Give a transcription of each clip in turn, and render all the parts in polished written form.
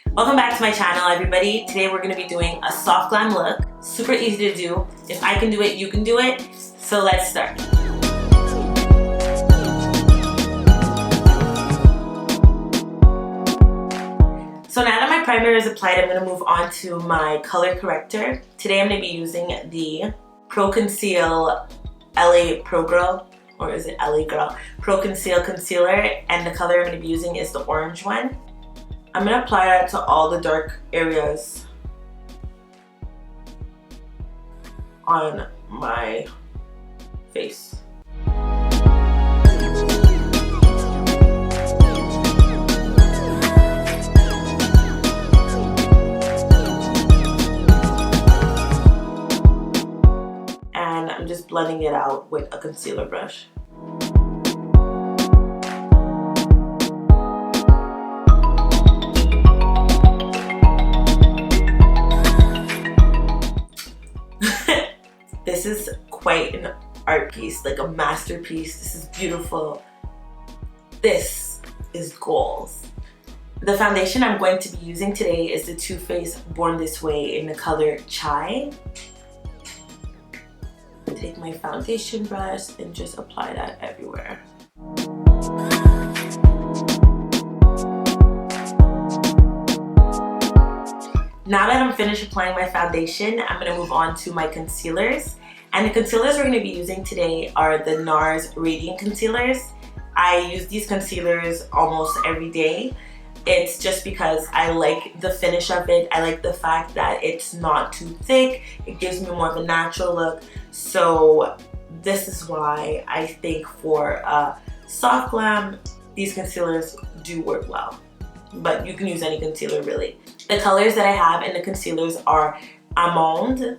Welcome back to my channel, everybody. Today we're going to be doing a soft glam look. Super easy to do. If I can do it, you can do it. So let's start. So now that my primer is applied, I'm going to move on to my color corrector. Today I'm going to be using the Pro Conceal LA Pro Girl, or is it LA Girl? Pro Conceal Concealer, and the color I'm going to be using is the orange one. I'm going to apply that to all the dark areas on my face. And I'm just blending it out with a concealer brush. This is quite an art piece, like a masterpiece. This is beautiful. This is goals. The foundation I'm going to be using today is the Too Faced Born This Way in the color Chai. Take my foundation brush and just apply that everywhere. Now that I'm finished applying my foundation, I'm going to move on to my concealers. And the concealers we're going to be using today are the NARS Radiant Concealers. I use these concealers almost every day. It's just because I like the finish of it. I like the fact that it's not too thick. It gives me more of a natural look. So this is why I think for soft glam, these concealers do work well. But you can use any concealer really. The colors that I have in the concealers are Almond,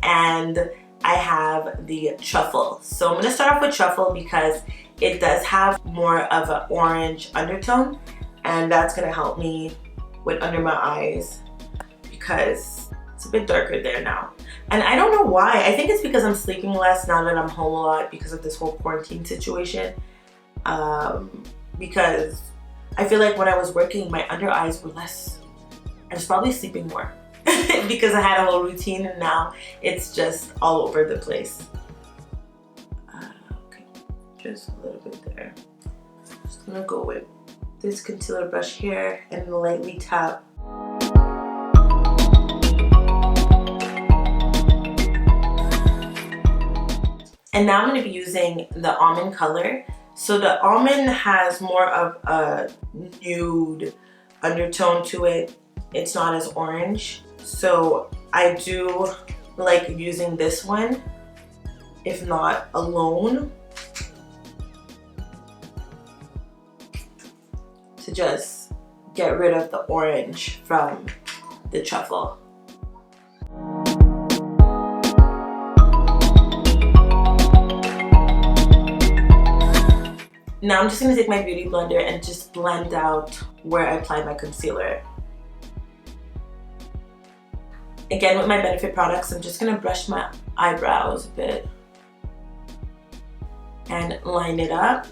and I have the Truffle. So I'm going to start off with Truffle because it does have more of an orange undertone, and that's going to help me with under my eyes because it's a bit darker there now. And I don't know why. I think it's because I'm sleeping less now that I'm home a lot because of this whole quarantine situation. Because I feel like when I was working, my under eyes were less. I was probably sleeping more because I had a whole routine, and now it's just all over the place. Okay, just a little bit there. Just gonna go with this concealer brush here and lightly tap. And now I'm gonna be using the almond color. So the almond has more of a nude undertone to it. It's not as orange. So I do like using this one, if not alone, to just get rid of the orange from the truffle. Now I'm just going to take my beauty blender and just blend out where I applied my concealer. Again, with my Benefit products, I'm just going to brush my eyebrows a bit and line it up.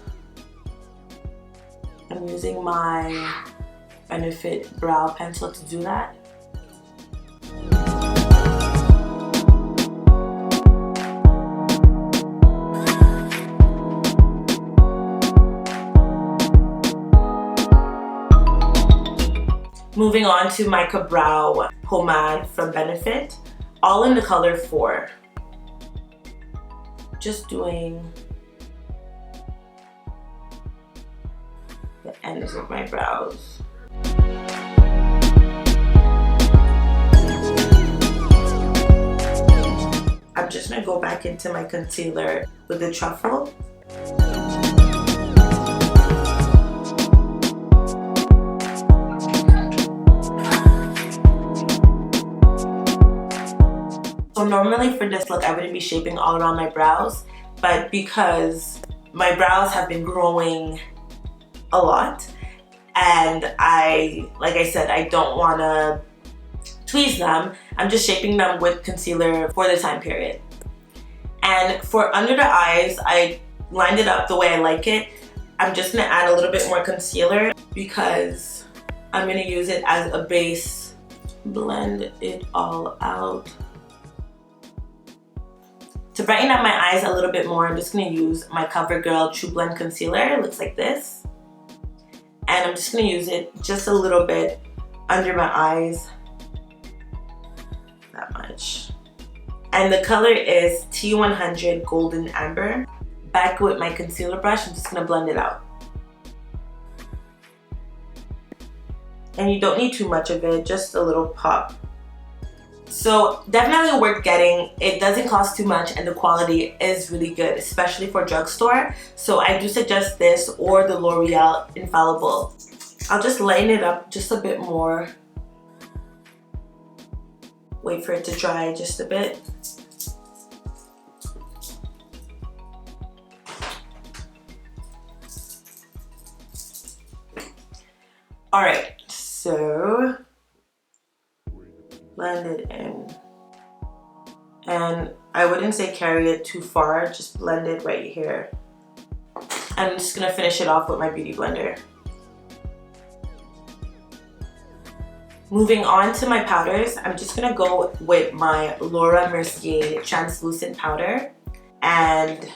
I'm using my Benefit brow pencil to do that. Moving on to my brow pomade from Benefit, all in the color 4. Just doing the ends of my brows. I'm just gonna go back into my concealer with the Truffle. So normally for this look, I wouldn't be shaping all around my brows, but because my brows have been growing a lot, and like I said, I don't want to tweeze them. I'm just shaping them with concealer for the time period. And for under the eyes, I lined it up the way I like it. I'm just gonna add a little bit more concealer because I'm going to use it as a base. Blend it all out. To brighten up my eyes a little bit more, I'm just going to use my COVERGIRL Trublend concealer. It looks like this. And I'm just going to use it just a little bit under my eyes. That much. And the color is T100 Golden Amber. Back with my concealer brush, I'm just going to blend it out. And you don't need too much of it, just a little pop. So definitely worth getting. It doesn't cost too much and the quality is really good, especially for drugstore. So I do suggest this or the L'Oreal Infallible. I'll just lighten it up just a bit more. Wait for it to dry just a bit. Alright, so blend it in. And I wouldn't say carry it too far, just blend it right here. I'm just gonna finish it off with my beauty blender. Moving on to my powders, I'm just gonna go with my Laura Mercier translucent powder. And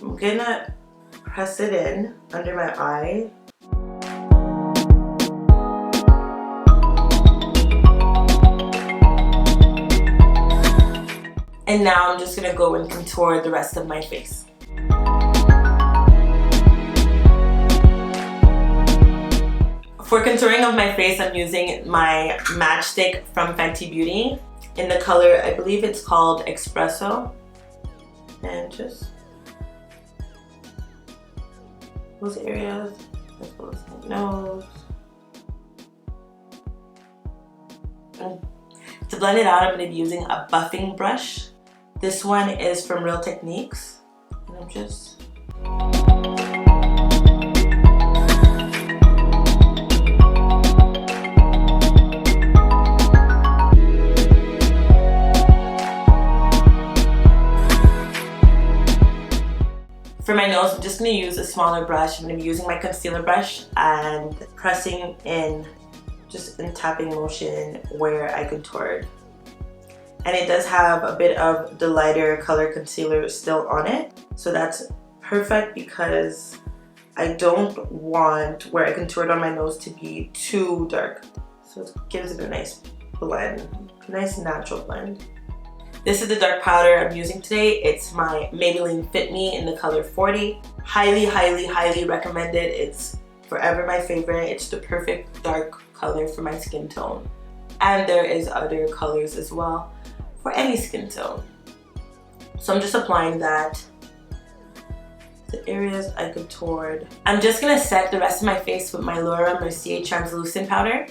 I'm gonna press it in under my eye. And now I'm just gonna go and contour the rest of my face. For contouring of my face, I'm using my matchstick from Fenty Beauty in the color, I believe it's called ESPRESSO. And just those areas, as well as my nose. And to blend it out, I'm going to be using a buffing brush. This one is from Real Techniques, and I'm just for my nose, I'm just going to use a smaller brush. I'm going to be using my concealer brush and pressing in, just in tapping motion where I contoured. And it does have a bit of the lighter color concealer still on it. So that's perfect because I don't want where I contoured on my nose to be too dark. So it gives it a nice blend, a nice natural blend. This is the dark powder I'm using today. It's my Maybelline Fit Me in the color 40. Highly, highly, highly recommended. It's forever my favorite. It's the perfect dark color for my skin tone. And there is other colors as well for any skin tone. So I'm just applying that to the areas I contoured. I'm just gonna set the rest of my face with my Laura Mercier translucent powder.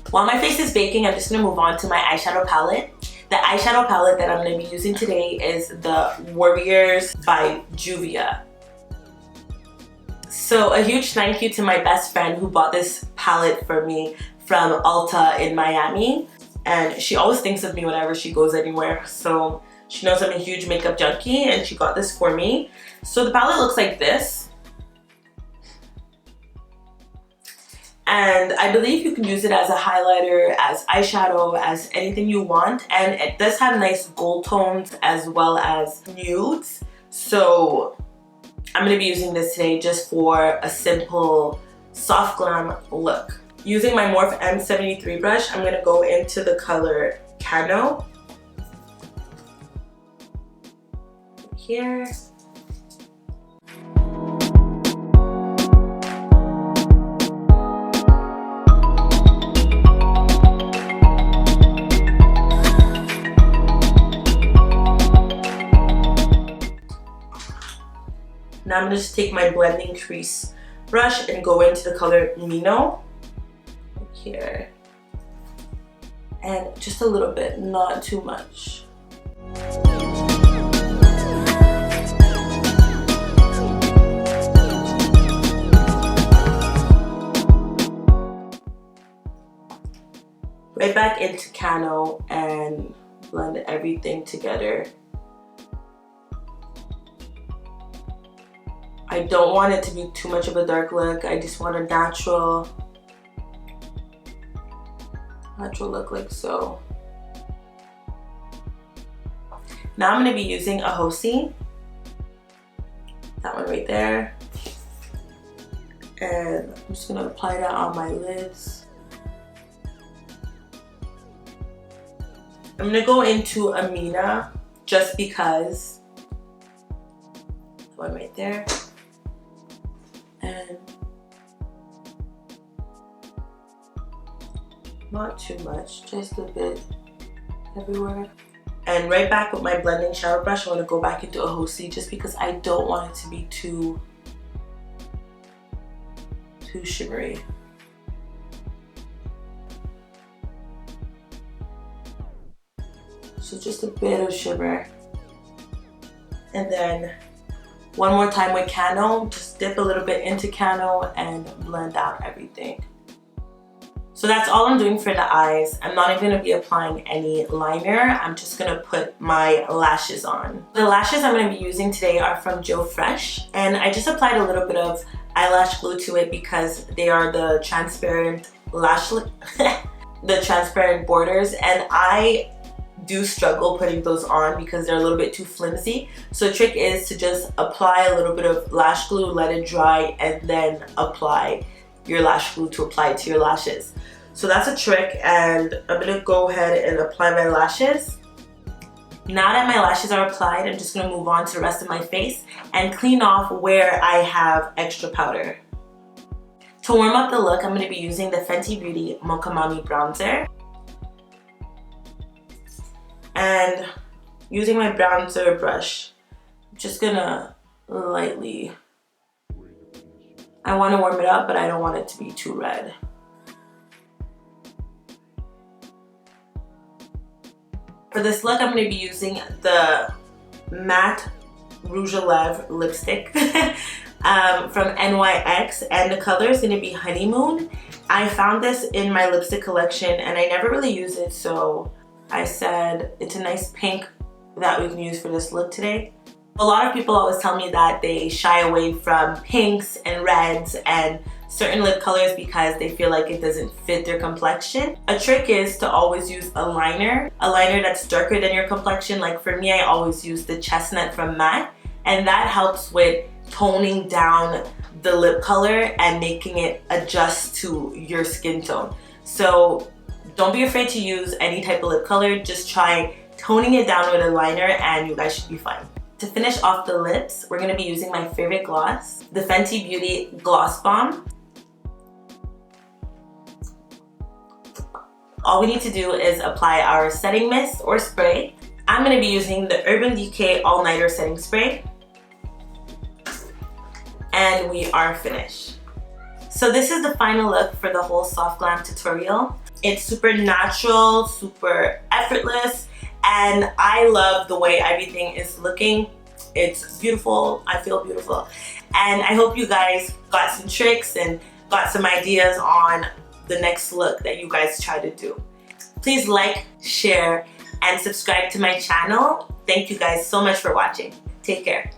While my face is baking, I'm just going to move on to my eyeshadow palette. The eyeshadow palette that I'm going to be using today is the Warriors by JUVIA. So a huge thank you to my best friend who bought this palette for me from Ulta in Miami. And she always thinks of me whenever she goes anywhere. So she knows I'm a huge makeup junkie and she got this for me. So the palette looks like this. And I believe you can use it as a highlighter, as eyeshadow, as anything you want. And it does have nice gold tones as well as nudes. So I'm going to be using this today just for a simple soft glam look. Using my Morphe M73 brush, I'm going to go into the color Cano. Here. Now I'm going to just take my blending crease brush and go into the color Mino. Here. And just a little bit, not too much. Right back into Cano and blend everything together. I don't want it to be too much of a dark look. I just want a natural look like so. Now I'm going to be using a Hosey. That one right there. And I'm just going to apply that on my lids. I'm going to go into Amina just because. One right there. And not too much, just a bit everywhere. And right back with my blending shower brush, I'm going to go back into a Hosey just because I don't want it to be too shimmery. So just a bit of shimmer. And then one more time with Cano, just dip a little bit into Cano and blend out everything. So that's all I'm doing for the eyes. I'm not even going to be applying any liner. I'm just going to put my lashes on. The lashes I'm going to be using today are from Joe Fresh. And I just applied a little bit of eyelash glue to it because they are the transparent the transparent borders. And I do struggle putting those on because they're a little bit too flimsy. So the trick is to just apply a little bit of lash glue, let it dry, and then apply your lash glue to apply it to your lashes. So that's a trick, and I'm gonna go ahead and apply my lashes. Now that my lashes are applied, I'm just gonna move on to the rest of my face and clean off where I have extra powder. To warm up the look, I'm gonna be using the Fenty Beauty Mocha Mami bronzer. And using my bronzer brush, I'm just gonna lightly, I want to warm it up, but I don't want it to be too red. For this look, I'm going to be using the Matte Rouge à Lèvres lipstick from NYX, and the color is going to be Honeymoon. I found this in my lipstick collection and I never really use it, so I said it's a nice pink that we can use for this look today. A lot of people always tell me that they shy away from pinks and reds and certain lip colors because they feel like it doesn't fit their complexion. A trick is to always use a liner that's darker than your complexion. Like for me, I always use the CHESTNUT from MAC, and that helps with toning down the lip color and making it adjust to your skin tone. So don't be afraid to use any type of lip color. Just try toning it down with a liner and you guys should be fine. To finish off the lips, we're going to be using my favorite gloss, the Fenty Beauty Gloss Bomb. All we need to do is apply our setting mist or spray. I'm going to be using the Urban Decay All Nighter Setting Spray. And we are finished. So this is the final look for the whole Soft Glam tutorial. It's super natural, super effortless, and I love the way everything is looking. It's beautiful. I feel beautiful. And I hope you guys got some tricks and got some ideas on the next look that you guys try to do. Please like, share, and subscribe to my channel. Thank you guys so much for watching. Take care.